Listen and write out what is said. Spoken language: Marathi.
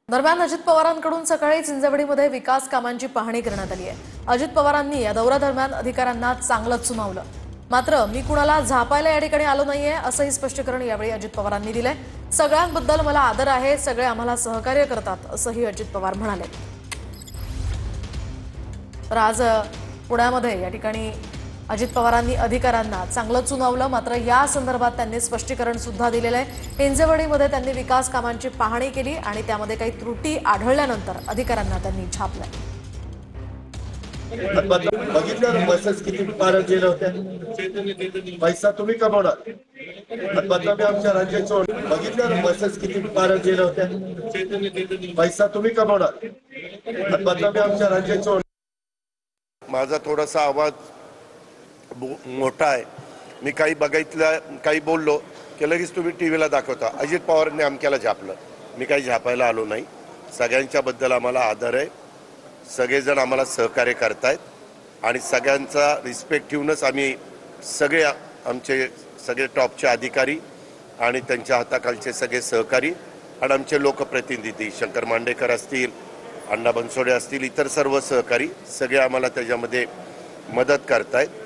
दरम्यान अजित पवारांकडून सकाळी चिंचवडीमध्ये विकास कामांची पाहणी करण्यात आली आहे। अजित पवारांनी या दौऱ्यादरम्यान अधिकाऱ्यांना चांगलंच सुनावलं। मात्र मी कुणाला झापायला या ठिकाणी आलो नाहीये असंही स्पष्टीकरण यावेळी अजित पवारांनी दिलंय। सगळ्यांबद्दल मला आदर आहे, सगळे आम्हाला सहकार्य करतात असंही अजित पवार म्हणाले। तर आज पुण्यामध्ये या ठिकाणी अजित पवारांनी अधिकाऱ्यांना चांगलं सुनावलं। मात्र या संदर्भात त्यांनी स्पष्टीकरण सुद्धा दिलेलं आहे। हिंजवडीमध्ये त्यांनी विकास कामांची पाहणी केली आणि त्यामध्ये काही त्रुटी आढळल्यानंतर अधिकाऱ्यांना त्यांनी छापलं। बघितलं बसेस किती पार गेल्या होत्या, पैसा तुम्ही कमवणार। मी आमच्या राज्याच्या बघितलं बसेस किती पार गेल्या होत्या, पैसा तुम्ही कमवणार। मी आमच्या राज्याच्या माझा थोडासा आवाज मोठा आहे। मी काही बघितलं काही बोललो की लगेच तुम्ही टीव्हीला दाखवता अजित पवारांनी आमक्याला झापलं। मी काही झापायला आलो नाही। सगळ्यांच्या बद्दल आम्हाला आदर आहे, सगळेजण आम्हाला सहकार्य करतायत आणि सगळ्यांचा रिस्पेक्ट ठेवूनच आम्ही सगळे आमचे सगळे टॉपचे अधिकारी आणि त्यांच्या हाताखालचे सगळे सहकारी आणि आमचे लोकप्रतिनिधी शंकर मांडेकर असतील, अण्णा बनसोडे असतील, इतर सर्व सहकारी सगळे आम्हाला त्याच्यामध्ये मदत करतायत।